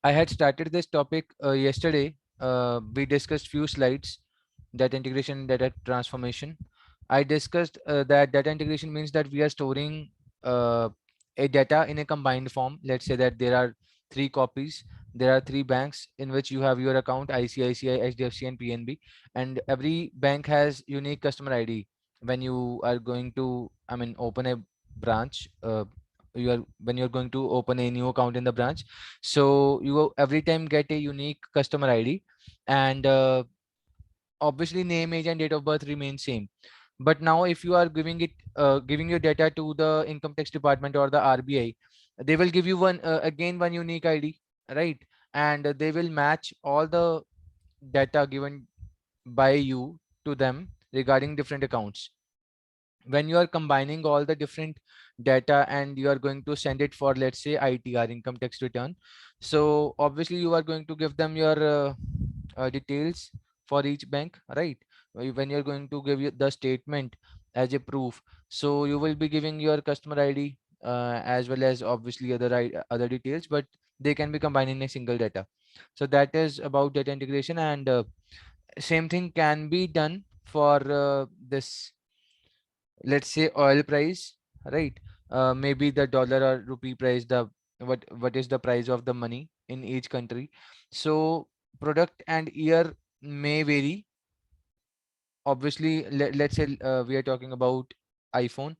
I had started this topic yesterday. We discussed few slides, data integration, data transformation. I discussed that data integration means that we are storing uh, a data in a combined form. Let's say that there are three copies. There are three banks in which you have your account: ICICI, HDFC, and PNB. And every bank has unique customer ID. When you are going to, open a branch, when you're going to open a new account in the branch, so you will every time get a unique customer ID, and obviously name, age, and date of birth remain same. But now if you are giving your data to the income tax department or the RBI, they will give you one unique ID, right? And they will match all the data given by you to them regarding different accounts. When you are combining all the different data and you are going to send it for, let's say, ITR, income tax return, so obviously you are going to give them your details for each bank, right? When you're going to give you the statement as a proof, so you will be giving your customer ID as well as obviously other details, but they can be combined in a single data. So that is about data integration. And same thing can be done for this, let's say, oil price, right? Maybe the dollar or rupee price, the what is the price of the money in each country. So product and year may vary. Obviously, let's say we are talking about iphone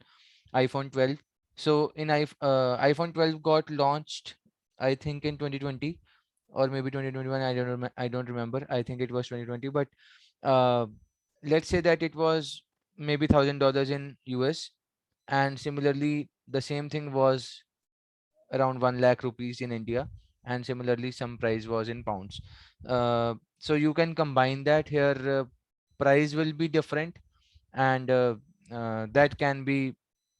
iPhone 12. So iPhone 12 got launched, I think, in 2020 or maybe 2021. I don't remember. I think it was 2020. But uh, let's say that it was maybe $1,000 in US, and similarly the same thing was around 1 lakh rupees in India, and similarly some price was in pounds. So you can combine that here. Price will be different, and that can be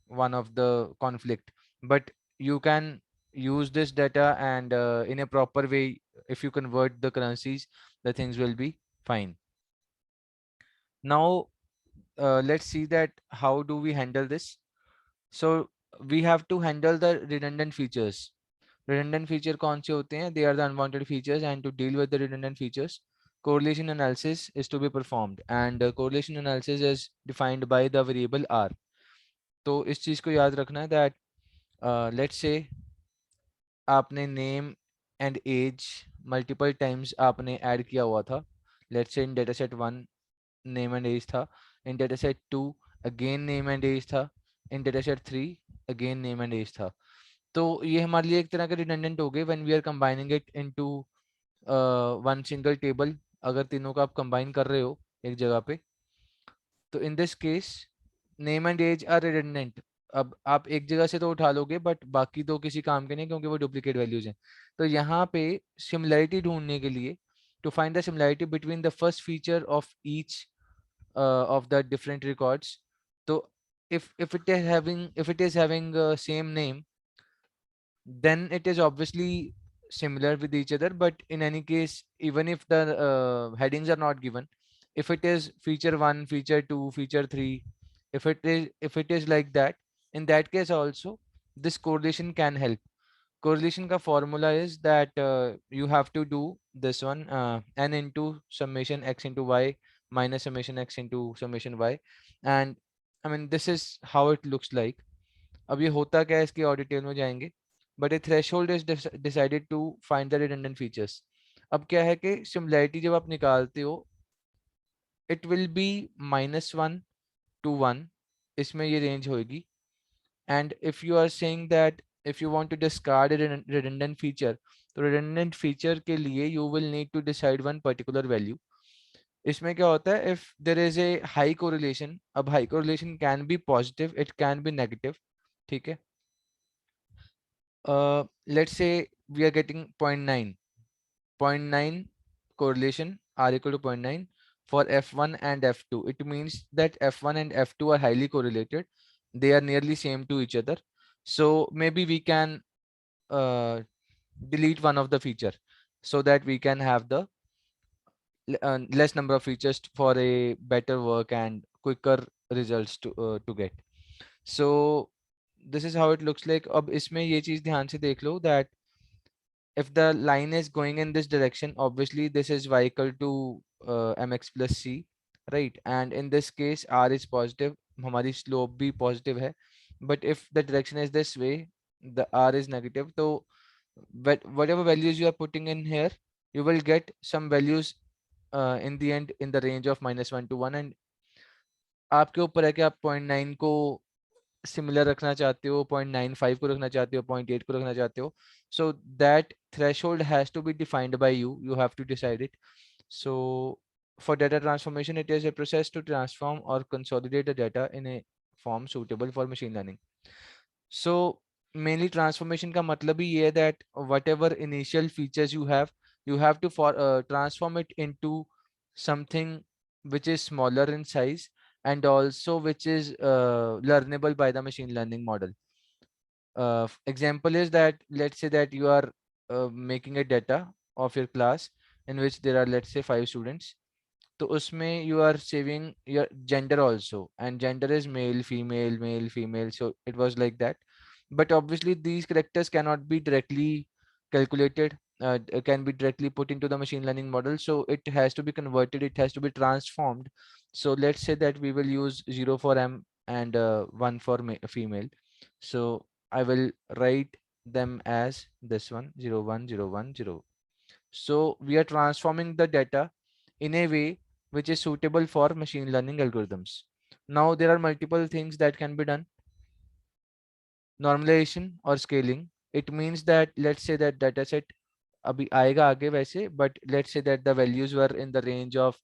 one of the conflict. But you can use this data, and in a proper way, if you convert the currencies, the things will be fine. Now let's see that how do we handle this. So we have to handle the redundant features. Redundant feature कौन से होते हैं? They are the unwanted features, and to deal with the redundant features, correlation analysis is to be performed, and correlation analysis is defined by the variable r. तो इस चीज को याद रखना है that let's say आपने name and age multiple times आपने add किया हुआ था. Let's say in data set 1 name and age था, in data set 2 again name and age था, in data set 3 again name and age था. तो ये हमारे लिए एक तरह के रिडंडेंट हो गए when we are combining it into one single table. अगर तीनों को आप कंबाइन कर रहे हो एक जगह पे, तो in this case name and age are redundant. अब आप एक जगह से तो उठा लोगे, बट बाकी दो किसी काम के नहीं, क्योंकि वो डुप्लीकेट वैल्यूज हैं. तो यहाँ पे सिमिलैरिटी ढूंढने के लिए, to find the similarity between the first feature of each of the different records. So if it is having same name, then it is obviously similar with each other. But in any case, even if the headings are not given, if it is feature 1, feature 2, feature 3, if it is like that, in that case also this correlation can help. Correlation ka formula is that you have to do this one, n into summation x into y minus summation x into summation y. And this is how it looks like. अब ये होता क्या है, इसकी और detail में जाएंगे. But a threshold is decided to find the redundant features. अब क्या है कि सिमिलैरिटी जब आप निकालते हो, इट विल बी -1 to 1. इसमें ये रेंज होगी. And if you are saying that if you want to discard redundant feature, तो रिडंडेंट फीचर के लिए you will need to decide one particular value. इसमें क्या होता है, if there is a high correlation. अब high correlation can be positive, it can be negative. ठीक है. Let's say we are getting zero point 0.9. zero point 0.9 correlation are equal to zero point 0.9 for F1 and F2. It means that F1 and F2 are highly correlated. They are nearly same to each other. So maybe we can uh, delete one of the feature, so that we can have the less number of features for a better work and quicker results to get. So this is how it looks like. अब इसमें ये चीज ध्यान से देख लो that if the line is going in this direction, obviously this is y equal to mx plus c, right? And in this case r is positive, हमारी slope भी positive है. But if the direction is this way, the r is negative, so whatever values you are putting in here, you will get some values in the end in the range of -1 to 1. And आपके ऊपर है कि आप 0.9 को similar रखना चाहते हो, 0.95 को रखना चाहते हो, 0.8 को रखना चाहते हो. So that threshold has to be defined by you. You have to decide it. So for data transformation, it is a process to transform or consolidate the data in a form suitable for machine learning. So mainly transformation का मतलब ही ये है that whatever initial features you have to transform it into something which is smaller in size and also which is learnable by the machine learning model. Example is that let's say that you are making a data of your class in which there are, let's say, 5 students. तो उसमें you are saving your gender also, and gender is male, female, male, female, so it was like that. But obviously these characters cannot be directly calculated, can be directly put into the machine learning model, so it has to be converted, it has to be transformed. So let's say that we will use 0 for m and 1 for female. So I will write them as this one, 0 1 0 1 0. So we are transforming the data in a way which is suitable for machine learning algorithms. Now there are multiple things that can be done. Normalization or scaling. It means that let's say that dataset अभी आएगा आगे वैसे, but let's say that the values were in the range of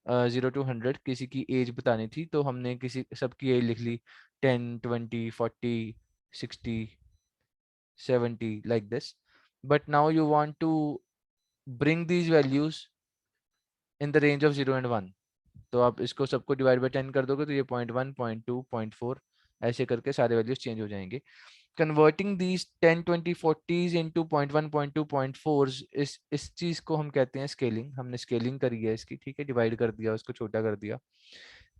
0 to 100. किसी की as बतानी थी तो हमने किसी सबकी एज लिख ली 10 20 40 60 70 like this. But now you want to bring these values in the range of 0 and 1. तो आप इसको सबको डिवाइड बाय 10 कर दोगे तो ये 0.1 0.2 0.4 ऐसे करके सारे वैल्यूज चेंज हो जाएंगे. Converting these 10 20 40s into 0.1 0.2 0.4s, इस चीज को हम कहते हैं स्केलिंग. हमने स्केलिंग करी है इसकी, ठीक है, डिवाइड कर दिया, उसको छोटा कर दिया.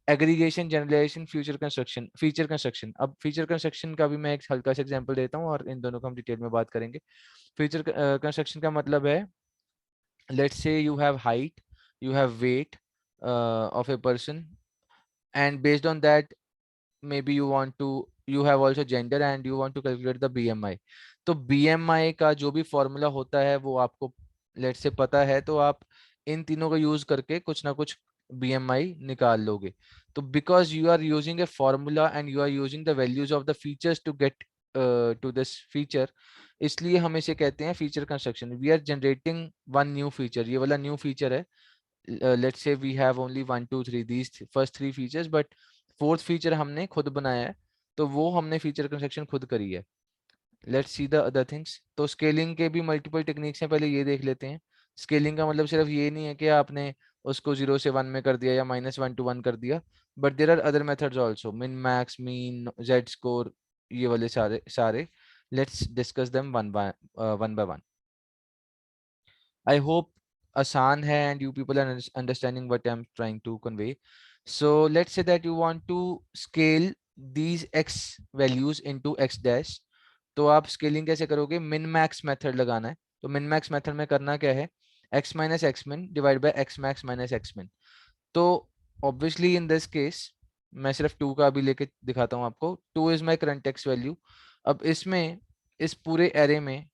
Aggregation, generalization, future construction. Feature construction, अब फीचर कंस्ट्रक्शन का भी मैं एक हल्का सा एग्जांपल देता हूँ और इन दोनों को हम डिटेल में बात करेंगे. फीचर कंस्ट्रक्शन का मतलब है, let's say you have height, you have weight of a person, and based on that maybe you have also gender and you want to calculate the BMI. तो BMI का जो भी फॉर्मूला होता है वो आपको लेट्स से पता है, तो आप इन तीनों को यूज करके कुछ ना कुछ BMI निकाल लोगे. तो because you are using a formula and you are using the values of the features to get to this feature, इसलिए हम इसे कहते हैं feature construction. We are generating one new feature. ये वाला न्यू फीचर है. Let's say we have only 1 2 3 these first three features, but fourth feature हमने खुद बनाया है, तो वो हमने फीचर कंस्ट्रक्शन खुद करी है. Let's see the other things. तो स्केलिंग के भी मल्टीपल टेक्निक्स हैं, पहले ये देख लेते हैं. स्केलिंग का मतलब सिर्फ ये नहीं है कि आपने उसको 0 से 1 में कर दिया या -1 to 1 कर दिया, but there are other methods also. Min max, mean, Z score, ये वाले सारे सारे. Let's discuss them one by one. I hope आसान है and you people are understanding what I'm trying to convey. So let's say that you want to scale these x values into x dash. तो आप scaling कैसे करोगे? Min max method लगाना है. तो min max method में करना क्या है? x माइनस एक्स मिन divide by x max minus x मिन. तो ऑब्वियसली इन दिस केस मैं सिर्फ 2 का अभी लेके दिखाता हूँ आपको. 2 is my current x value. अब इसमें इस पूरे एरे में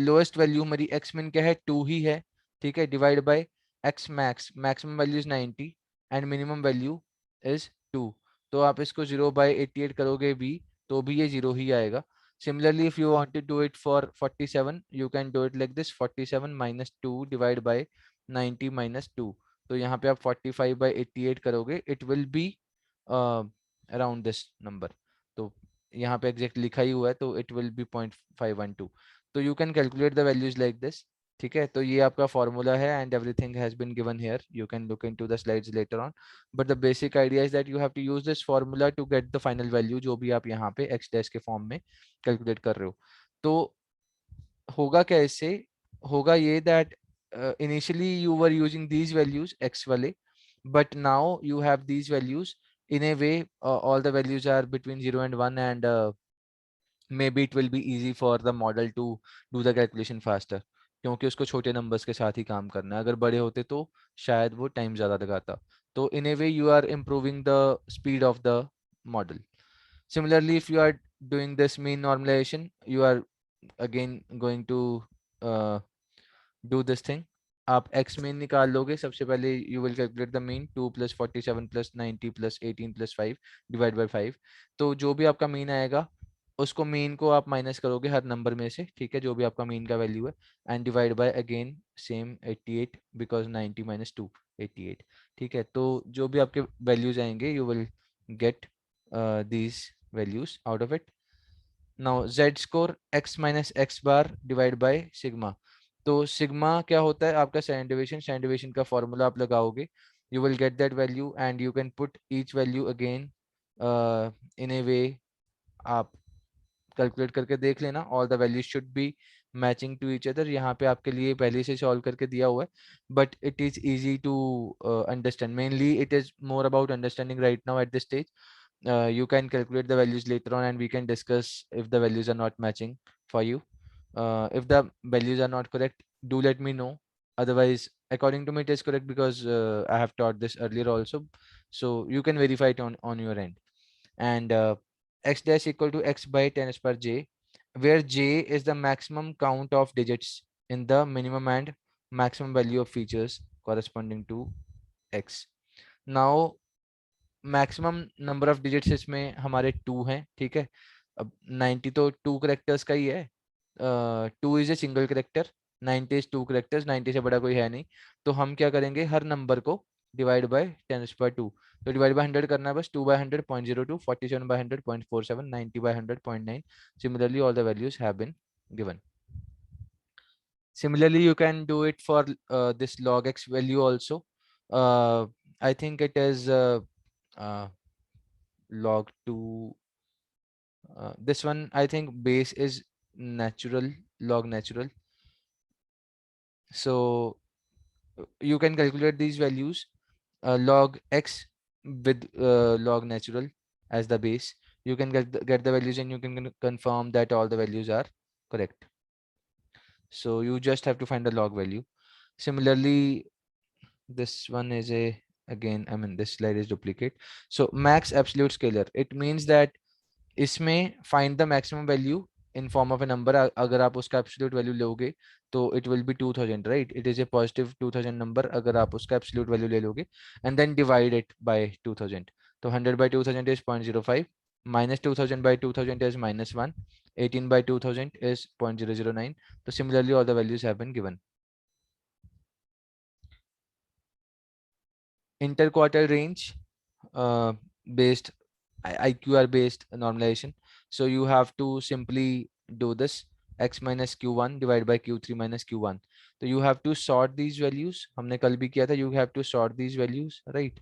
लोएस्ट वैल्यू हमारी एक्स मिन क्या है? 2 ही है, ठीक है, divide by x max. Maximum value is 90 and minimum value is 2. तो आप इसको 0 बाय 88 करोगे भी तो भी ये 0 ही आएगा. Similarly, if you want to do it for 47, you can do it like this: 47 minus 2 divide by 90 minus 2. तो यहाँ पे आप 45 by 88 करोगे, it will be around this number. तो यहाँ पे एग्जैक्ट लिखा ही हुआ है, तो it will be 0.512. तो you can calculate the values like this. ठीक है, तो ये आपका फॉर्मूला है and everything has been given here. You can look into the slides later on, but the basic idea is that you have to use this formula to get the final value जो भी आप यहाँ पे X dash के form में calculate कर रहे हो. तो होगा क्या इससे? होगा ये that initially you were using these values x वाले, but now you have these values in a way all the values are between 0 and 1, and maybe it will be easy for the model to do the calculation faster. क्योंकि उसको छोटे numbers के साथ ही काम करना है। अगर बड़े होते तो शायद वो टाइम ज़्यादा लगाता। तो in a way you are improving the speed of the model. Similarly, if you are doing this mean normalization, you are again going to uh, do this thing. आप x mean निकाल लोगे। सबसे पहले you will calculate the mean 2 plus 47 plus 90 plus 18 plus 5 divide by 5। तो जो भी आपका mean आएगा उसको मीन को आप माइनस करोगे हर नंबर में से, ठीक है, जो भी आपका मीन का वैल्यू है, and divide by again same 88 because 90 minus 2 88। ठीक है, तो जो भी आपके वैल्यूज आएंगे you will get these values out of it. Now z score x minus x bar divide by sigma। तो सिग्मा क्या होता है? आपका स्टैंडर्ड डेविएशन का फॉर्मूला आप लगाओगे, you will get that value and you can put each value again in a way। आप calculate करके देख लेना, all the values should be matching to each other. यहाँ पे आपके लिए पहले से सॉल्व करके दिया हुआ है, but it is easy to understand. Mainly it is more about understanding right now at this stage. You can calculate the values later on and we can discuss if the values are not matching for you. If the values are not correct, do let me know. Otherwise, according to me, it is correct because I have taught this earlier also. So you can verify it on your end. And x dash equal to x by 10 as per j, where j is the maximum count of digits in the minimum and maximum value of features corresponding to x. Now maximum number of digits इसमें हमारे 2 हैं, ठीक है। अब 90 तो 2 characters का ही है, 2 is a single character, 90 is 2 characters, 90 से बड़ा कोई है नहीं। तो हम क्या करेंगे, हर नंबर को डिवाइड बाय 10^2। तो डिवाइड बाय 100 करना है बस, 2 by 100 0.02, 47 by 100 0.47, 90 by 100 0.9। Similarly all the values have been given. Similarly, you can do it for this log x value also. I think it is uh, log 2. This one I think base is natural, log natural. So you can calculate these values, log x with log natural as the base. You can get the values and you can confirm that all the values are correct. So you just have to find the log value. Similarly, this one is a, again I mean this slide is duplicate. So max absolute scalar, it means that इसमें find the maximum value in form of a number। अगर आप उसका absolute value लोगे तो it will be 2000, right? It is a positive 2000 number अगर आप उसका absolute value ले लोगे, and then divide it by 2000। तो 100 by 2000 is 0.05, minus 2000 by 2000 is -1, 18 by 2000 is 0.009। तो similarly all the values have been given. Interquartile range based IQR based normalization. So you have to simply do this, x minus q1 divided by q3 minus q1। So you have to sort these values, हमने कल भी किया था, you have to sort these values, right?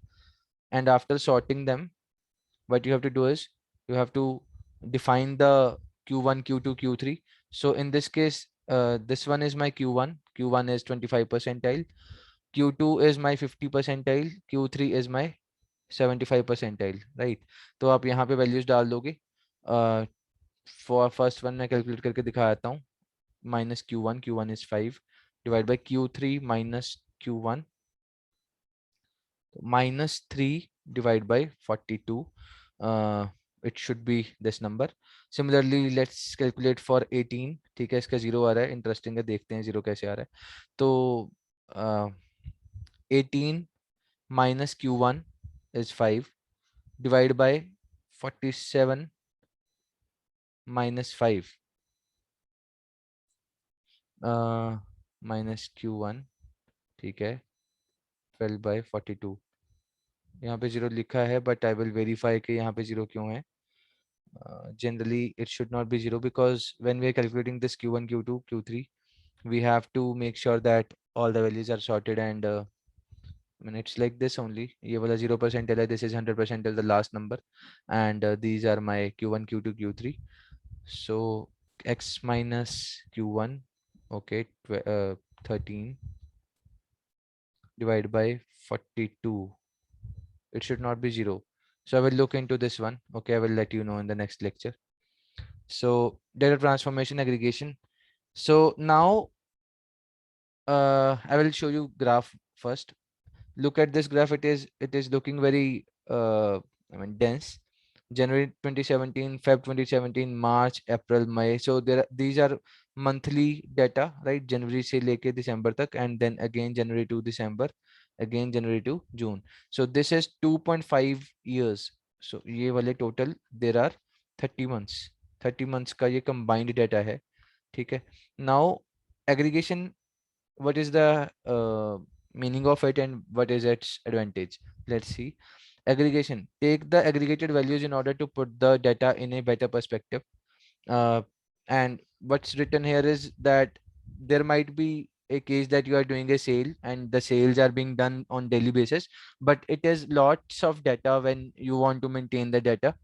And after sorting them, what you have to do is you have to define the q1 q2 q3। So in this case this one is my q1, q1 is 25 percentile, q2 is my 50 percentile, q3 is my 75 percentile, right? तो आप यहाँ पे values डाल दोगे। For first one मैं calculate करके दिखा देता हूँ, minus q1, q1 is 5 divide by q3 minus q1 -3 divide by 42। It should be this number। Similarly let's calculate for 18, ठीक है, इसका 0 आ रहा है, इंटरेस्टिंग है, देखते हैं 0 कैसे आ रहा है। तो 18 minus q1 is 5 divide by 47 minus 5 minus q1, ठीक है, 12 by 42। यहाँ पे 0 लिखा है बट आई विल वेरीफाई कि यहाँ पे 0 क्यों है। Generally it should not be 0 because when we are calculating this q1 q2 q3 we have to make sure that all the values are sorted, and I mean it's like this only, ये वाला 0 percentile है, this is 100 percentile, the last number, and these are my q1 q2 q3। so x minus q1, okay, 13 divided by 42, it should not be 0। so I will look into this one, okay, I will let you know in the next lecture। so data transformation aggregation, so now I will show you graph first. Look at this graph. It is looking very dense. January 2017, Feb 2017, March, April, May. So these are monthly data, right? January से लेके December तक, and then again January to December, again January to June. So this is 2.5 years. So ये वाले total there are 30 months. 30 months का ये combined data है, ठीक है? Now aggregation, what is the meaning of it and what is its advantage? Let's see. Aggregation: take the aggregated values in order to put the data in a better perspective. uh, and what's written here is that there might be a case that you are doing a sale and the sales are being done on daily basis, but it is lots of data when you want to maintain the data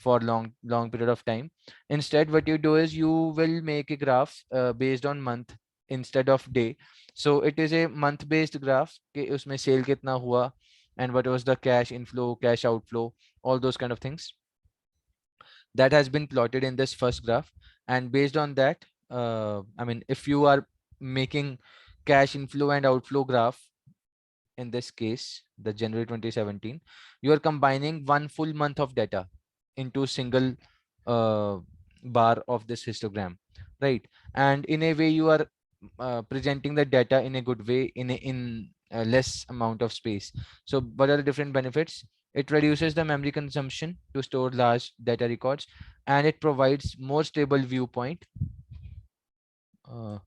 for long period of time. Instead, what you do is you will make a graph based on month instead of day. So it is a month based graph कि उसमें sale कितना हुआ and what was the cash inflow, cash outflow, all those kind of things that has been plotted in this first graph. And based on that, if you are making cash inflow and outflow graph, in this case the January 2017, you are combining one full month of data into single uh, bar of this histogram, right? And in a way you are presenting the data in a good way in a less amount of space. So what are the different benefits? It reduces the memory consumption to store large data records, and it provides more stable viewpoint uh,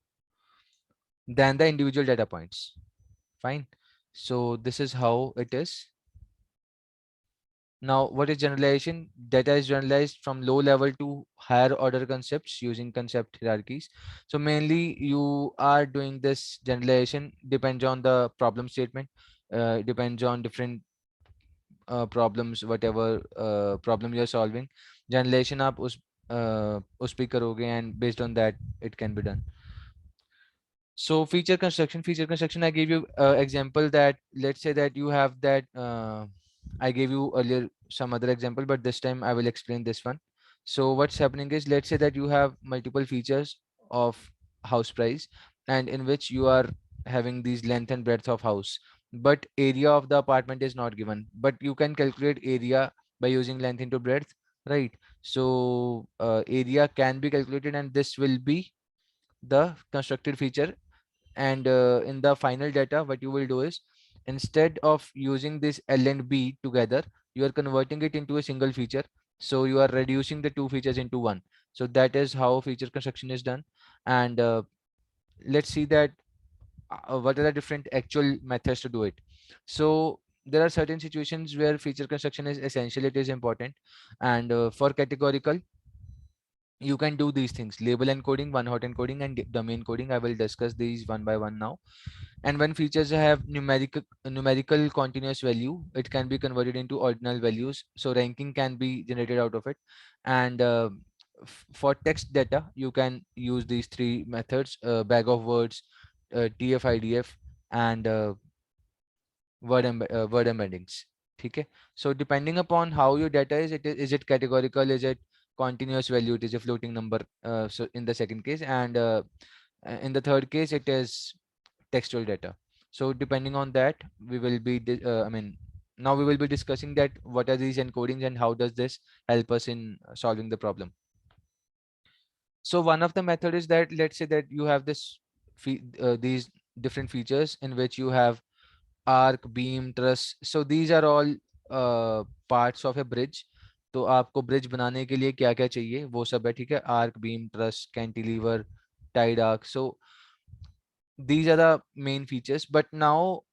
than the individual data points. Fine. So this is how it is. Now, what is generalization? Data is generalized from low level to higher order concepts using concept hierarchies. So mainly you are doing this generalization depends on the problem statement, depends on different problems, whatever problem you're solving. Generalization आप उस पे करोगे and based on that it can be done. So feature construction, I gave you example that let's say that you have that I gave you earlier some other example, but this time I will explain this one. So what's happening is, let's say that you have multiple features of house price, and in which you are having these length and breadth of house, but area of the apartment is not given, but you can calculate area by using length into breadth, right? So area can be calculated, and this will be the constructed feature. And in the final data, what you will do is, instead of using this L and B together, you are converting it into a single feature. So you are reducing the two features into one. So that is how feature construction is done. And let's see that what are the different actual methods to do it. So there are certain situations where feature construction is essential, it is important. And for categorical, you can do these things: label encoding, one hot encoding, and domain coding. I will discuss these one by one now. And when features have numerical continuous value, it can be converted into ordinal values, so ranking can be generated out of it. And for text data, you can use these three methods: bag of words, tf-idf, and word embeddings. Okay, so depending upon how your data is it categorical, is it continuous value, it is a floating number, so in the second case. And in the third case, it is textual data. So depending on that, we will be now we will be discussing that what are these encodings and how does this help us in solving the problem. So one of the method is that, let's say that you have these different features in which you have arc, beam, truss. So these are all parts of a bridge. तो आपको bridge बनाने के लिए क्या क्या चाहिए वो सब है, ठीक है? Arch, beam, truss, cantilever, tied arch. So these are the main features. But now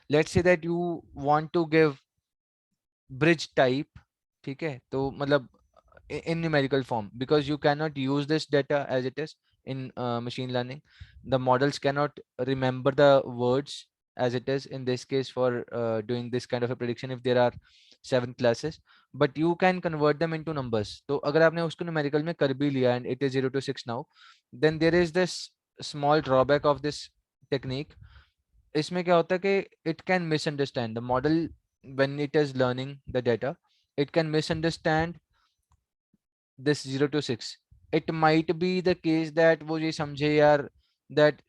let's say that you want to give bridge type, ठीक है? तो मतलब in numerical form, because you cannot use this data as it is in machine learning. The models cannot remember the words as it is in this case for doing this kind of a prediction if there are 7 classes, but you can convert them into numbers. तो अगर आपने उसको numerical में कर भी लिया and it is 0 to 6 now, then there is this small drawback of this technique. इसमें क्या होता है कि it can misunderstand the model when it is learning the data. It can misunderstand this 0 to 6. It might be the case that वो ये समझे यार that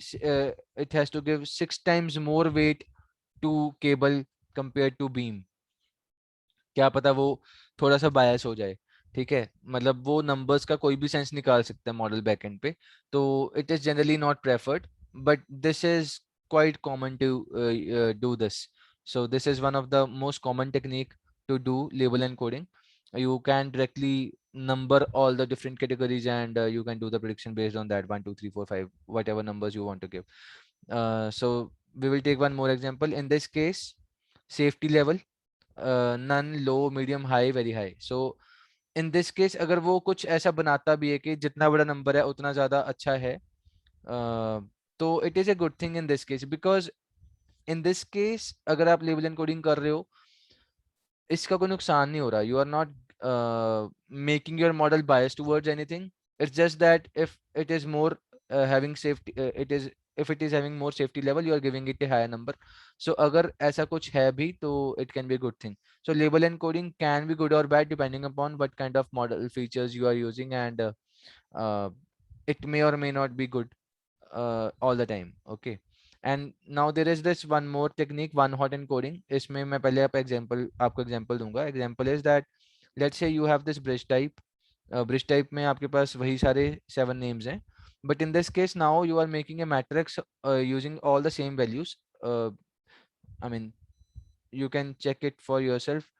it has to give 6 times more weight to cable compared to beam. क्या पता वो थोड़ा सा बायस हो जाए, ठीक है, मतलब वो नंबर्स का कोई भी सेंस निकाल सकता है मॉडल बैकएंड पे, तो it is generally not preferred, but this is quite common to do this. So this is one of the most common technique to do label encoding. You can directly number all the different categories, and you can do the prediction based on that 1 2 3 4 5 whatever numbers you want to give. So we will take one more example. In this case, safety level, none, low, medium, high, very high. So in this case अगर वो कुछ ऐसा बनाता भी है कि जितना बड़ा नंबर है उतना ज्यादा अच्छा है, तो it is a good thing in this case, because in this case अगर आप लेबल एनकोडिंग कर रहे हो, इसका कोई नुकसान नहीं हो रहा. You are not making your model bias towards anything. It's just that if it is more having safety, it is, if it is having more safety level, you are giving it a higher number. So अगर ऐसा कुछ है भी तो it can be a good thing. So label encoding can be good or bad depending upon what kind of model features you are using, and uh, it may or may not be good all the time. Okay. And now there is this one more technique, one hot encoding. इसमें मैं पहले आपको example दूंगा. Example is that let's say you have this bridge type. Bridge type में आपके पास वही सारे 7 names हैं, but in this case now you are making a matrix using all the same values. I mean, you can check it for yourself.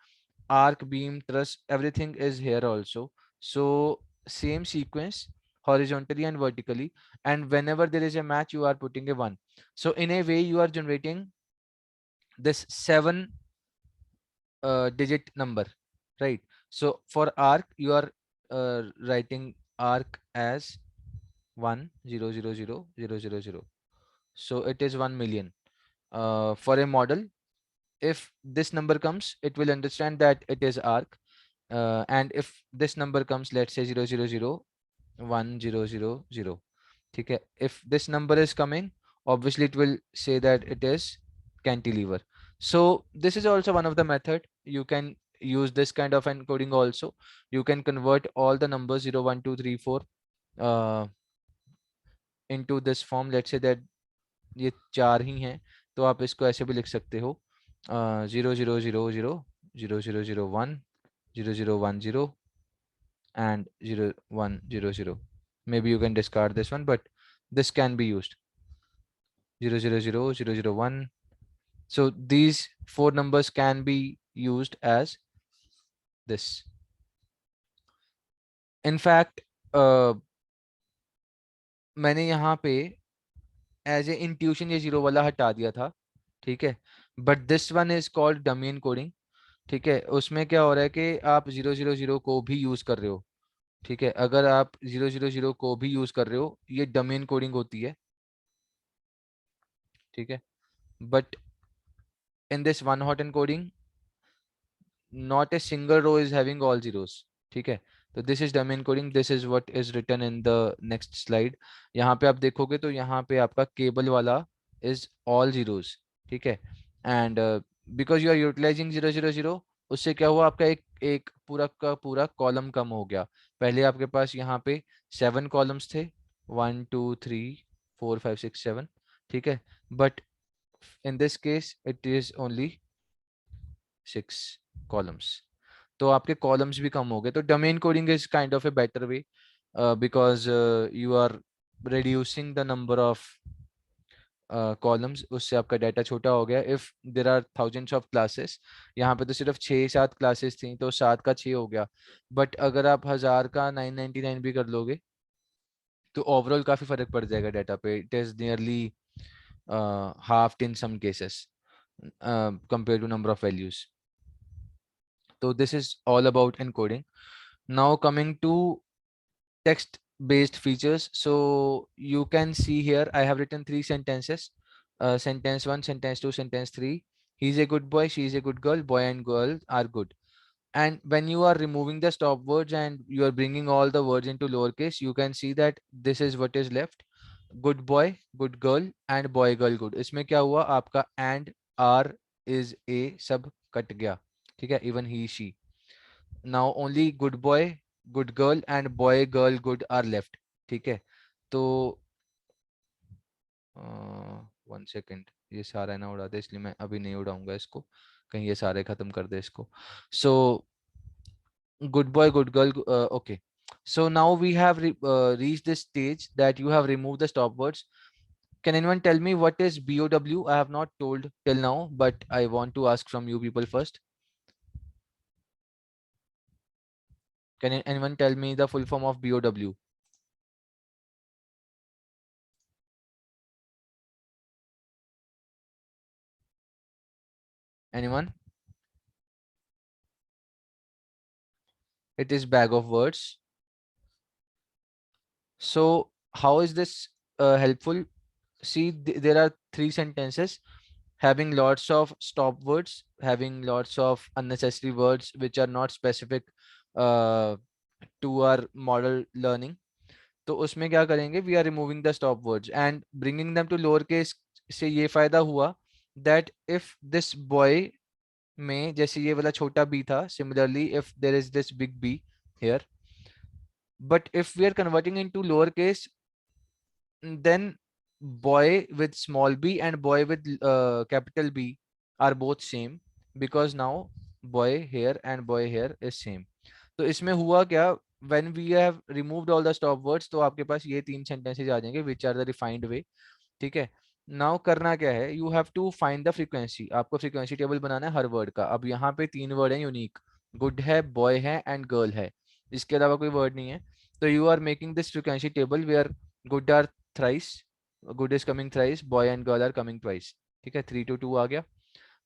Arc, beam, truss, everything is here also. So same sequence horizontally and vertically, and whenever there is a match you are putting a 1. So in a way you are generating this 7 digit number, right? So for arc you are writing arc as 1 0 0 0 0 0 0. So it is 1 million. For a model, if this number comes, it will understand that it is arc. And if this number comes, let's say 0 0 0 1 0 0 0, okay, if this number is coming, obviously it will say that it is cantilever. So this is also one of the method. You can use this kind of encoding also. You can convert all the numbers 0 1 2 3 4 uh, into this form. Let's say that ये 4 ही हैं, तो आप इसको ऐसे भी लिख सकते हो, 0 0 0 0 0 0 0 0 1 0 0 1 0 and 0 1 0 0. Maybe you can discard this one, but this can be used. 0 0 0 0 0 1. So these 4 numbers can be used as this. In fact, मैंने यहाँ पे एज ए इंट्यूशन ये 0 वाला हटा दिया था, ठीक है, but this one is called dummy encoding. ठीक है, उसमें क्या हो रहा है कि आप 0 0 0 को भी यूज कर रहे हो. ठीक है, अगर आप 0 0 0 को भी यूज कर रहे हो, ये डमी एनकोडिंग होती है. ठीक है, but in this one hot encoding not a single row is having all zeros. ठीक है, तो this is dummy encoding. This is what is written in the next slide. यहाँ पे आप देखोगे तो यहाँ पे आपका केबल वाला इज ऑल जीरोस. ठीक है, and because you are utilizing 0 0 0, उससे क्या हुआ, आपका एक एक पूरा का पूरा कॉलम कम हो गया. पहले आपके पास यहाँ पे 7 कॉलम्स थे, 1 2 3 4 5 6 7. ठीक है, but in this case it is only 6 columns. तो आपके कॉलम्स भी कम हो गए. तो domain coding is kind of a better way, because you are reducing the number of columns. उससे आपका डाटा छोटा हो गया. If there are thousands of classes, यहाँ पे तो सिर्फ 6 7 क्लासेस थी, तो 7 का 6 हो गया. बट अगर आप 1000 का 999 भी कर लोगे तो ओवरऑल काफी फर्क पड़ जाएगा डाटा पे. It is nearly halved in some cases compared to number of values. So this is all about encoding. Now coming to text based features. So you can see here I have written 3 sentences. Sentence 1, sentence 2, sentence 3. He's a good boy, she is a good girl, boy and girl are good. And when you are removing the stop words and you are bringing all the words into lowercase, you can see that this is what is left. Good boy, good girl and boy girl good. इसमें क्या हुआ, आपका and, are, is, a सब cut गया. ठीक है, even he she. Now only good boy, good girl and boy girl good are left. ठीक है, तो वन सेकेंड, ये सारा ना उड़ा दे, इसलिए मैं अभी नहीं उड़ाऊंगा इसको, कहीं ये सारे खत्म कर दे इसको. सो good boy, good girl. Okay. So now we have reached this stage that you have removed the stop words. Can anyone tell me what is BOW? I have not told till now, but I want to ask from you people first. Can anyone tell me the full form of BOW? Anyone? It is bag of words. So how is this helpful? See, there are three sentences having lots of stop words, having lots of unnecessary words which are not specific uh, to our model learning. तो उसमें क्या करेंगे, we are removing the stop words and bringing them to lower case. से ये फायदा हुआ that if this boy में जैसे ये वाला छोटा बी था, similarly if there is this big B here, but if we are converting into lower case, then boy with small b and boy with capital B are both same, because now boy here and boy here is same. तो इसमें हुआ क्या, when we have removed all the stop words, तो आपके पास ये तीन sentences आ जाएंगे which are the refined way. ठीक है. नाउ करना क्या है, you have to find the frequency. आपको फ्रीक्वेंसी टेबल बनाना है हर वर्ड का. अब यहाँ पे तीन वर्ड हैं यूनिक, गुड है, बॉय है एंड गर्ल है, इसके अलावा कोई वर्ड नहीं है. तो you are making this frequency table where good are thrice, good is coming thrice, boy and girl are coming twice. ठीक है, 3 to 2 आ गया.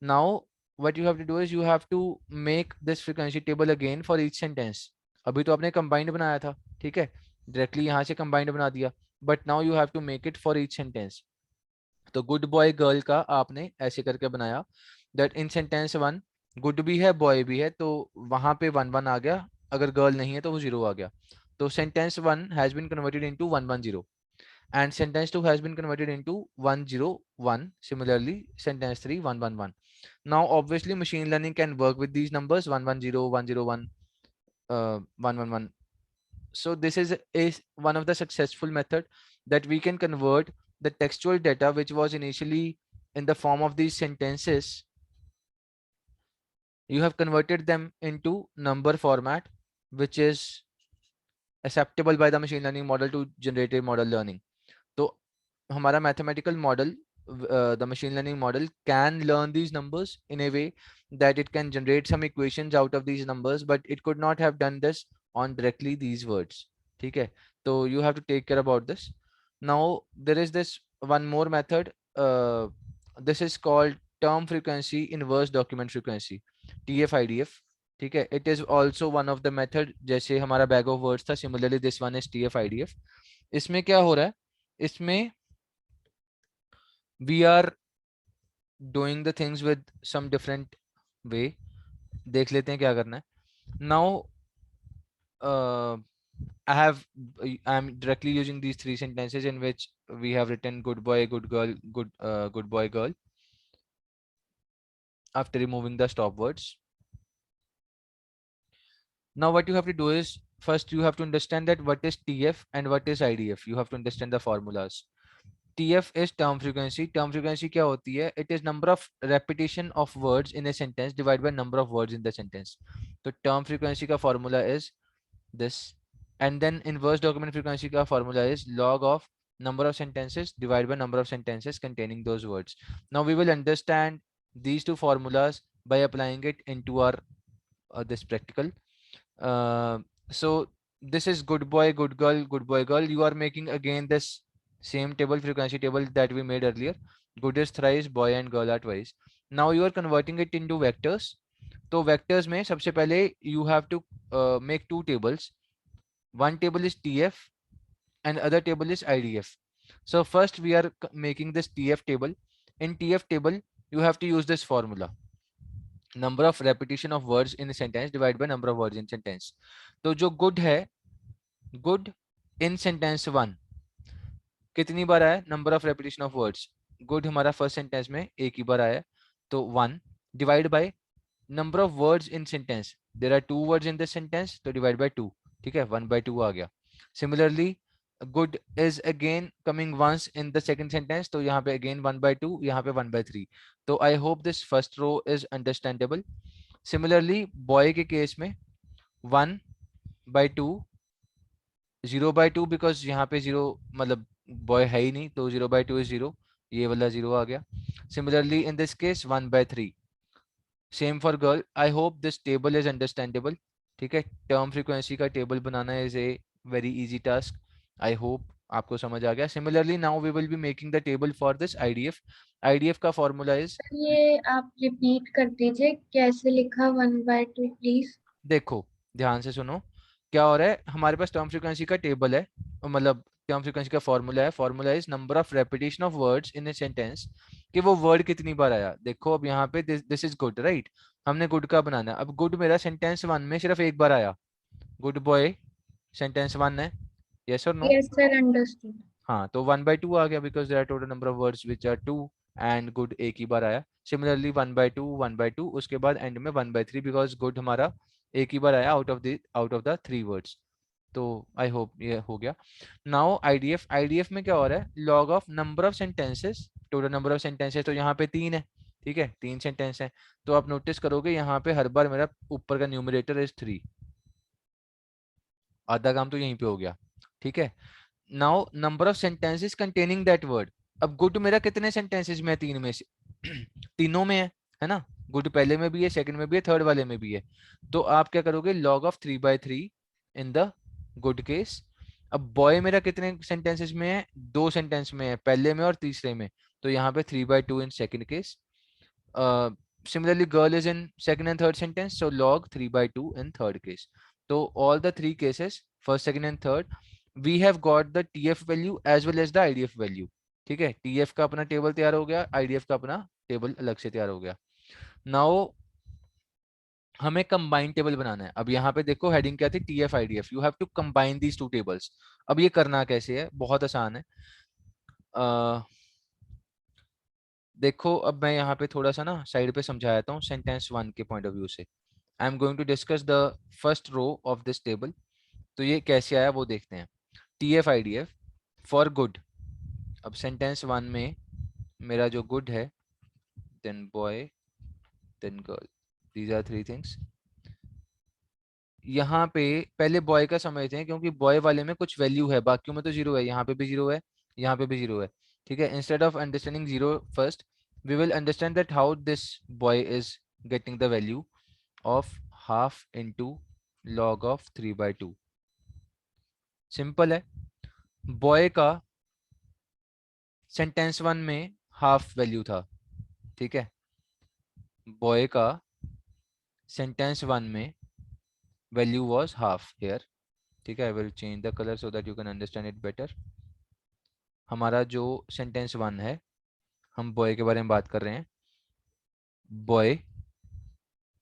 Now what you have to do is you have to make this frequency table again for each sentence. अभी तो आपने combined बनाया था, ठीक है, डायरेक्टली यहाँ से combined बना दिया, but now you have to make it for each sentence. तो गुड बॉय गर्ल का आपने ऐसे करके बनाया that in sentence one good भी है बॉय भी है, तो वहां पे 1 1 आ गया, अगर गर्ल नहीं है तो वो 0 आ गया. तो sentence 1 has been converted into 1 1 0 and sentence 2 has been converted into 1 0 1. Similarly, sentence 3 1 1 1. Now obviously machine learning can work with these numbers 1 1 0 1 0 1 1 1 1. So this is one of the successful method that we can convert the textual data which was initially in the form of these sentences. You have converted them into number format which is acceptable by the machine learning model to generative model learning. तो हमारा mathematical model, the machine learning model can learn these numbers in a way that it can generate some equations out of these numbers, but it could not have done this on directly these words. ठीक है, तो you have to take care about this. Now there is this one more method. This is called term frequency inverse document frequency, TF-IDF. ठीक है, it is also one of the method. जैसे हमारा bag of words था, similarly this one is TF-IDF. इसमें क्या हो रहा है, इसमें we are doing the things with some different way. देख लेते हैं क्या करना है. Now I'm directly using these three sentences in which we have written good boy, good girl, good boy, girl, after removing the stop words. Now what you have to do is, first you have to understand that what is TF and what is IDF. You have to understand the formulas. TF is term frequency. Term frequency क्या होती है? It is number of repetition of words in a sentence divided by number of words in the sentence. तो term frequency का formula is this, and then inverse document frequency का formula is log of number of sentences divided by number of sentences containing those words. Now we will understand these two formulas by applying it into our this practical. So this is good boy, good girl, good boy, girl. You are making again this same table, frequency table that we made earlier. Good is thrice, boy and girl are twice. Now you are converting it into vectors. तो vectors में सबसे पहले you have to make two tables. One table is TF and other table is IDF. So first we are making this TF table. In TF table, you have to use this formula. Number of repetition of words in a sentence divided by number of words in sentence. तो जो good है, good in sentence 1 कितनी बार आया, number of repetition of words. Good हमारा first sentence में एक ही बार आया, तो 1 divide by number of words in sentence. There are 2 words in this sentence, तो डिवाइड बाय 2. ठीक है, 1/2 आ गया. Similarly good is again coming once in the second sentence, तो यहाँ पे अगेन 1/2, यहाँ पे 1/3. तो I hope this first row is understandable. Similarly boy के केस में 1/2, 0/2, बिकॉज यहाँ पे जीरो मतलब बॉय है ही नहीं, तो 0/2 इज जीरो, ये वाला जीरो आ गया. Similarly in this case 1/3. Same for girl. I hope this table is understandable. ठीक है, टर्म फ्रीक्वेंसी का टेबल बनाना is a very easy task. I hope आपको समझ आ गया. Similarly now we will be making the table for this IDF. IDF का formula is, ये आप रिपीट कर दीजिए कैसे लिखा 1/2 प्लीज। देखो ध्यान से सुनो, क्या हो रहा है, हमारे पास टर्म फ्रीक्वेंसी का टेबल है, मतलब टर्म फ्रीक्वेंसी का फॉर्मूला है. Formula is number of repetition of words in a sentence, कि वो वर्ड कितनी बार आया. देखो अब यहाँ पे दिस इज गुड, राइट. हमने गुड का बनाना है. अब गुड मेरा सेंटेंस वन में सिर्फ एक बार आया. गुड बॉय सेंटेंस वन है, यस और नो. Yes sir, understood. हाँ, तो 1/2 आ गया, because there are total number of words which are two, and good एक ही बार आया. सिमिलरली 1/2, 1/2, उसके बाद एंड में 1/3, बिकॉज गुड हमारा एक ही बार आया out of the three words. तो आई होप ये हो गया. Now IDF. आईडीएफ में क्या हो रहा है, log of number of sentences, total number of sentences. तो यहाँ पे 3 है, ठीक है, 3 सेंटेंस है. तो आप नोटिस करोगे यहाँ पे हर बार मेरा ऊपर का न्यूमरेटर इज 3. आधा काम तो यहीं पे हो गया, ठीक है. Now number of sentences containing that word. अब गुड मेरा कितने सेंटेंसेस में है, 3 में से तीनों में है ना. गुड पहले में भी है, सेकंड में भी है, थर्ड वाले में भी है. तो आप क्या करोगे, log of 3/3 in the good case. अब बॉय मेरा कितने सेंटेंसेस में है, 2 सेंटेंस में है, पहले में और तीसरे में. तो यहाँ पे 3/2 in second case. Similarly girl is in second and third sentence, so log 3/2 in third case. So all the three cases, first, second and third, we have got the TF value as well as the IDF value. ठीक है, TF का अपना table तैयार हो गया, IDF का अपना table अलग से तैयार हो गया. नाउ हमें कंबाइन टेबल बनाना है. अब यहाँ पे देखो हेडिंग क्या थी, TF IDF. You have to combine these two tables. अब ये करना कैसे है, बहुत आसान है. देखो अब मैं यहाँ पे थोड़ा सा ना साइड पे समझाता हूँ सेंटेंस वन के पॉइंट ऑफ व्यू से. I am going to discuss the first row of this table. तो ये कैसे आया वो देखते हैं. TF IDF for good. अब सेंटेंस वन में मेरा जो गुड है, then boy, then girl, these are three things. यहाँ पे पहले बॉय का समझते हैं, क्योंकि बॉय वाले में कुछ वैल्यू है, बाकियों में तो जीरो है. यहाँ पे भी जीरो है, यहाँ पे भी जीरो है, ठीक है. Instead of understanding zero first, we will understand that how this boy is getting the value of half into log of 3/2. Simple है. बॉय का सेंटेंस वन में हाफ वैल्यू था, ठीक है. बॉय का सेंटेंस वन में वैल्यू वाज हाफ हेयर, ठीक है. I will change the colour so that you can understand it better. हमारा जो सेंटेंस वन है, हम बॉय के बारे में बात कर रहे हैं. बॉय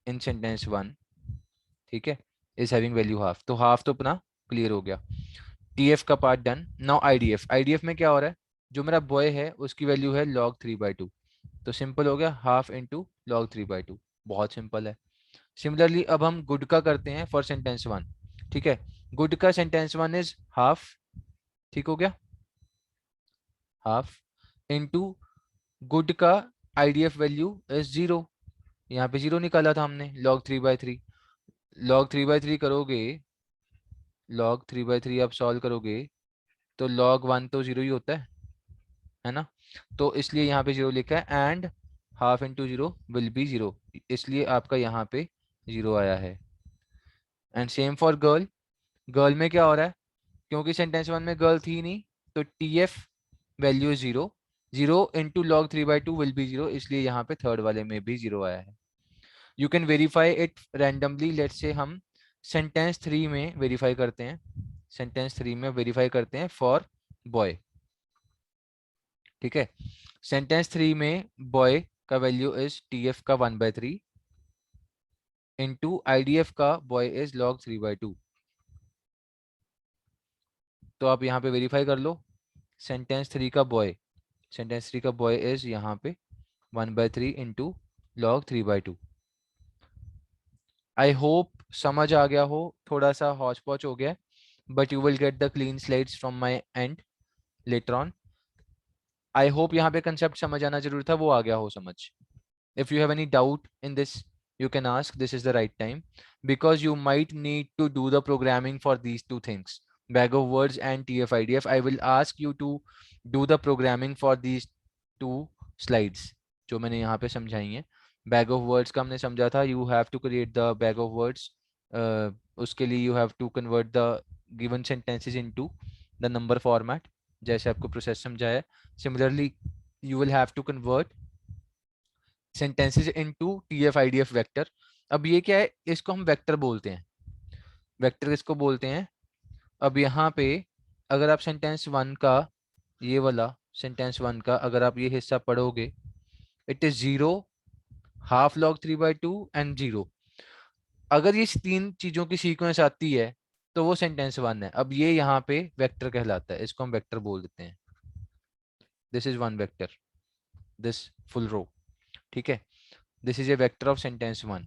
इन सेंटेंस वन, ठीक है, इज हैविंग वैल्यू हाफ. तो हाफ तो अपना क्लियर हो गया. TF का part done. Now IDF. IDF में क्या हो रहा है, जो मेरा बॉय है उसकी वैल्यू है log 3/2. तो सिंपल हो गया, हाफ इंटू log 3/2. बहुत सिंपल है. सिमिलरली अब हम गुड का करते हैं फॉर सेंटेंस वन, ठीक है. गुड का सेंटेंस वन इज हाफ, ठीक हो गया, हाफ इंटू गुड का IDF वैल्यू इज जीरो. यहाँ पे जीरो निकाला था हमने, log 3/3. log 3/3 करोगे, log 3/3 आप सॉल्व करोगे तो log 1 तो जीरो ही होता है ना. तो इसलिए यहाँ पे जीरो लिखा है, and half into zero will be zero, इसलिए आपका यहाँ पे जीरो आया है. And same for girl. Girl में क्या हो रहा है, क्योंकि सेंटेंस वन में गर्ल थी नहीं, तो TF value is zero. Zero into log 3/2 will be zero, इसलिए यहाँ पे थर्ड वाले में भी जीरो आया है. You can verify it randomly. Let say हम सेंटेंस थ्री में वेरीफाई करते हैं. सेंटेंस थ्री में वेरीफाई करते हैं फॉर बॉय, ठीक है. सेंटेंस थ्री में बॉय का वैल्यू इज TF का 1/3 इंटू IDF का बॉय इज log 3/2. तो आप यहाँ पे वेरीफाई कर लो. सेंटेंस थ्री का बॉय, सेंटेंस थ्री का बॉय इज यहाँ पे 1/3 इंटू log 3/2. आई होप समझ आ गया हो, थोड़ा सा हौच पौच हो गया. but you will get the clean slides from my end later on. I hope यहाँ पे concept समझ आना जरूर था, वो आ गया हो समझ. If you have any doubt in this, you can ask. This is the right time, because you might need to do the programming for these two things, bag of words and TF-IDF. I will ask you to do the programming for these two slides जो मैंने यहाँ पे समझाई हैं. Bag of words का हमने समझा था. You have to create the bag of words. उसके लिए you have to convert the given sentences into the number format, जैसे आपको प्रोसेस समझाया. Similarly, you will have to convert sentences into TF-IDF vector. अब ये क्या है, इसको हम वेक्टर बोलते हैं. वेक्टर किसको बोलते हैं? अब यहाँ पे अगर आप सेंटेंस 1 का, ये वाला सेंटेंस 1 का अगर आप ये हिस्सा पढ़ोगे, it is 0, half log 3/2 and 0. अगर ये तीन चीजों की सीक्वेंस आती है तो वो सेंटेंस 1 है. अब ये यहाँ पे वेक्टर कहलाता है, इसको हम वेक्टर बोल देते हैं. This is one vector, this full row. ठीक है, this is a vector of sentence 1.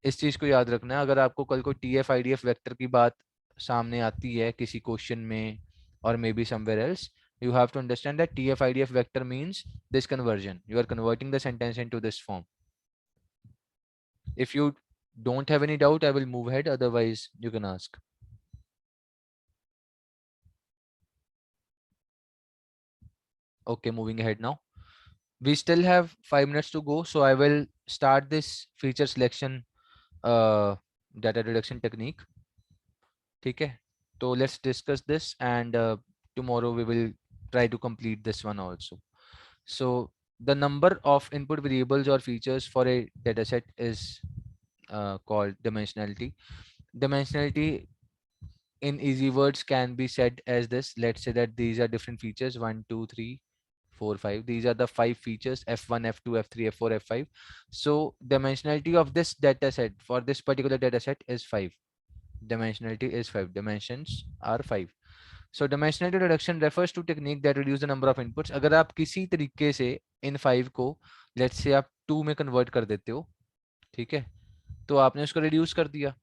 इस चीज को याद रखना है. अगर आपको कल को TF-IDF वेक्टर की बात सामने आती है किसी क्वेश्चन में और may be somewhere else, you have to understand that TF-IDF vector means this conversion. You are converting the sentence into this form. If you don't have any doubt, I will move ahead. Otherwise, you can ask. Okay, moving ahead now. We still have 5 minutes to go, so I will start this feature selection data reduction technique. ठीक है, so let's discuss this, and tomorrow we will try to complete this one also. So the number of input variables or features for a dataset is called dimensionality. Dimensionality in easy words can be said as this. Let's say that these are different features: 1, 2, 3, 4, 5. These are the 5 features: F1, F2, F3, F4, F5. So dimensionality of this dataset for this particular dataset is 5. Dimensionality is 5. Dimensions are 5. So dimensionality reduction refers to technique that reduce the number of inputs. अगर आप किसी तरीके से इन 5 को let's say आप 2 में convert कर देते हो, ठीक है, तो आपने उसको reduce कर दिया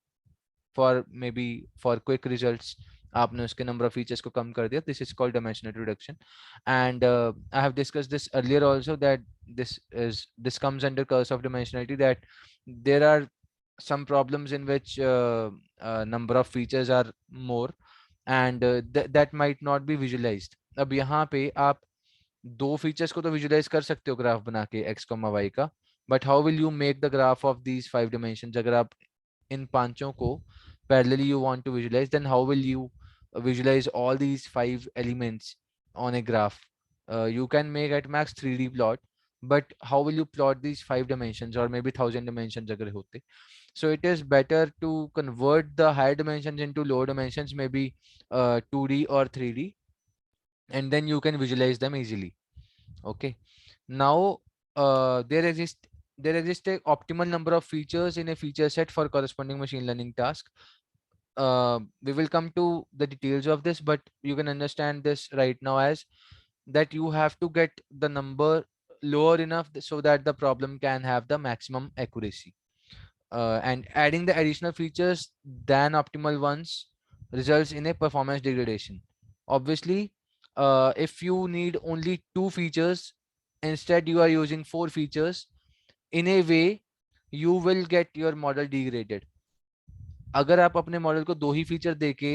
for maybe for quick results. आपने उसके number of features को कम कर दिया. This is called dimensionality reduction. And I have discussed this earlier also, that this comes under curse of dimensionality, that there are some problems in which number of features are more, and that might not be visualized. अब यहाँ पे आप दो features को तो visualise कर सकते हो ग्राफ बना के x, y का, but how will you make the graph of these 5 dimensions? अगर आप इन पांचों को parallelly you want to visualize, then how will you visualize all these 5 elements on a graph? You can make at max 3D plot, but how will you plot these 5 dimensions or maybe 1000 dimensions अगर होते? So it is better to convert the higher dimensions into lower dimensions, maybe 2D or 3D, and then you can visualize them easily. Okay, now there exists a optimal number of features in a feature set for corresponding machine learning task. We will come to the details of this, but you can understand this right now as that you have to get the number lower enough so that the problem can have the maximum accuracy. And adding the additional features than optimal ones results in a performance degradation. Obviously, if you need only 2 features, instead you are using 4 features, in a way you will get your model degraded. अगर आप अपने model को 2 ही feature देके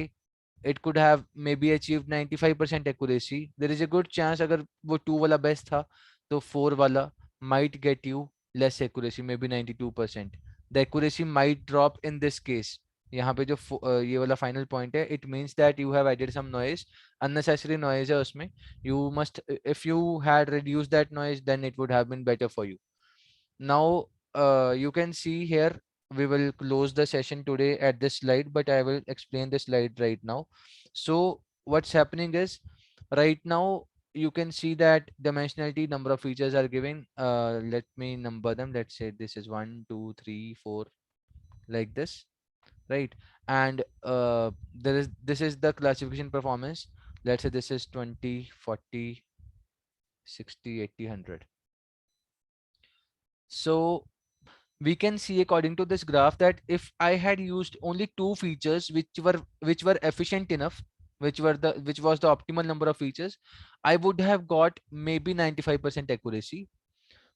it could have maybe achieved 95% accuracy, there is a good chance अगर वो 2 वाला best था तो 4 वाला might get you less accuracy, maybe 92%. The accuracy might drop in this case. यहाँ पे जो ये वाला फाइनल पॉइंट है, it means that you have added some noise, unnecessary noise है उसमें. You must, if you had reduced that noise, then it would have been better for you. Now you can see here, we will close the session today at this slide, but I will explain this slide right now. So what's happening is, right now you can see that dimensionality number of features are given. Let me number them. Let's say this is 1, 2, 3, 4, like this, right? And this is the classification performance. Let's say this is 20, 40, 60, 80, 100. So we can see according to this graph that if I had used only two features which were efficient enough, which was the optimal number of features, I would have got maybe 95% accuracy.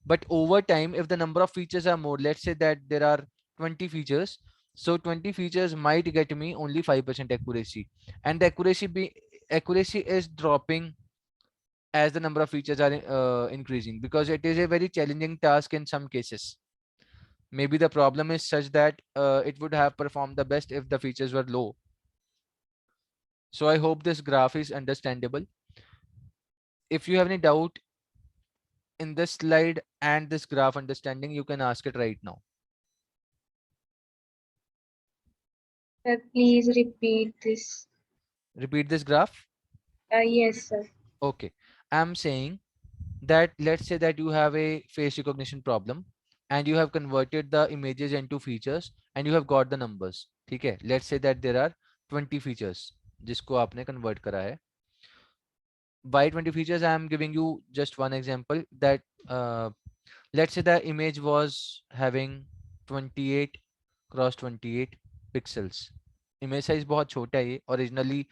But over time, if the number of features are more, let's say that there are 20 features, so 20 features might get me only 5% accuracy, and the accuracy is dropping as the number of features are increasing, because it is a very challenging task in some cases. Maybe the problem is such that it would have performed the best if the features were low. So I hope this graph is understandable. If you have any doubt in this slide and this graph understanding, you can ask it right now. Sir, please repeat this. Repeat this graph. Yes, sir. Okay. I'm saying that let's say that you have a face recognition problem and you have converted the images into features and you have got the numbers. ठीक है? Let's say that there are 20 features जिसको आपने convert करा है. Why 20 features? I am giving you just one example that let's say the image was having 28 cross 28 pixels. Image size बहुत छोटा है ये. Originally,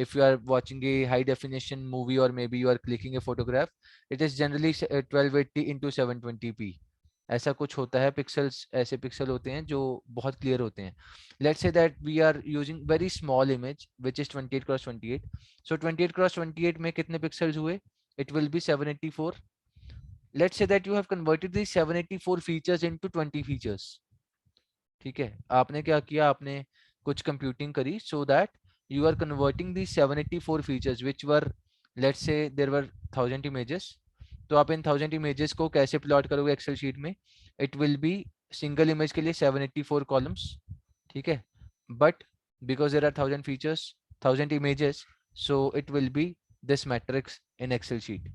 if you are watching a high definition movie or maybe you are clicking a photograph, it is generally 1280 into 720p. ऐसा कुछ होता है. Pixels ऐसे pixel होते हैं जो बहुत क्लियर होते हैं. Let's say that we are using very small image which is 28 cross 28. So 28 cross 28 में कितने पिक्सल्स हुए? It will be 784. Let's say that you have converted these 784 features into 20 features. ठीक है? आपने क्या किया? आपने कुछ computing करी so that you are converting these 784 features which were, let's say there were 1000 images. तो आप इन 1000 images को कैसे प्लॉट करोगे एक्सेल शीट में? It will be single image के लिए 784 कॉलम्स. ठीक है? But because there are 1000 features, 1000 images, so it will be this matrix in excel sheet.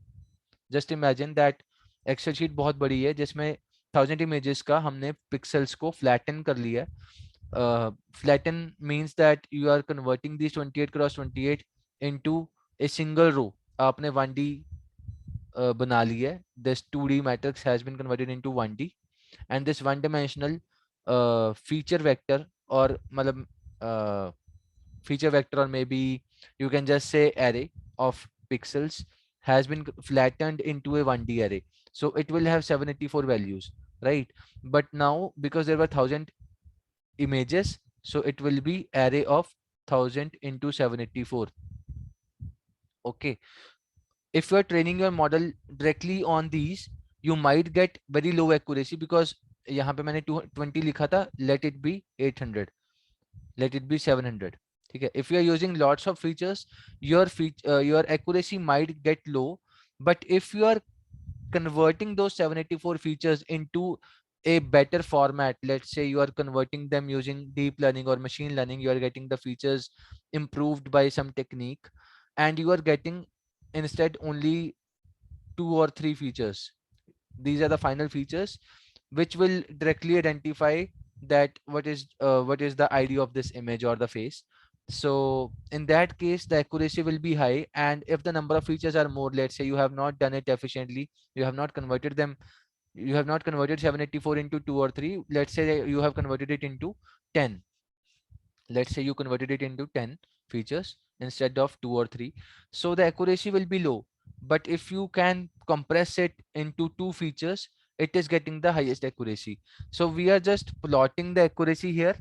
Just imagine that Excel sheet बहुत बड़ी है जिसमें 1000 images का हमने पिक्सल्स को फ्लैटन कर लिया है. Flatten means that you are converting these 28 cross 28 into a single row. आपने 1D बना लिया है. This 2D matrix has been converted into 1D, and this one dimensional feature vector, or मतलब feature vector, or maybe you can just say array of pixels, has been flattened into a 1D array. So it will have 784 values, right? But now because there were 1000 images, so it will be array of 1000 into 784. Okay. If you are training your model directly on these, you might get very low accuracy, because यहाँ पे मैंने 220 लिखा था, let it be 800, let it be 700. ठीक है? If you are using lots of features, your accuracy might get low. But if you are converting those 784 features into a better format, let's say you are converting them using deep learning or machine learning, you are getting the features improved by some technique, and you are getting instead only 2 or 3 features. These are the final features which will directly identify that what is the ID of this image or the face. So in that case, the accuracy will be high, and if the number of features are more, let's say you have not done it efficiently, you have not converted them, you have not converted 784 into 2 or 3, let's say you have converted it into 10. Let's say you converted it into 10 features instead of 2 or 3, so the accuracy will be low. But if you can compress it into 2 features, it is getting the highest accuracy. So we are just plotting the accuracy here.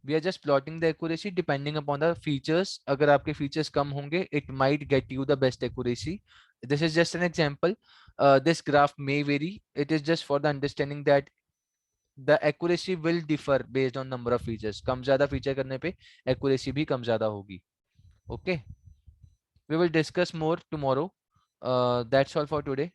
We are just plotting the accuracy depending upon the features. अगर आपके features कम होंगे, it might get you the best accuracy. This is just an example. This graph may vary. It is just for the understanding that the accuracy will differ based on number of features. कम ज़्यादा feature करने पे accuracy भी कम ज़्यादा होगी. Okay. We will discuss more tomorrow. That's all for today.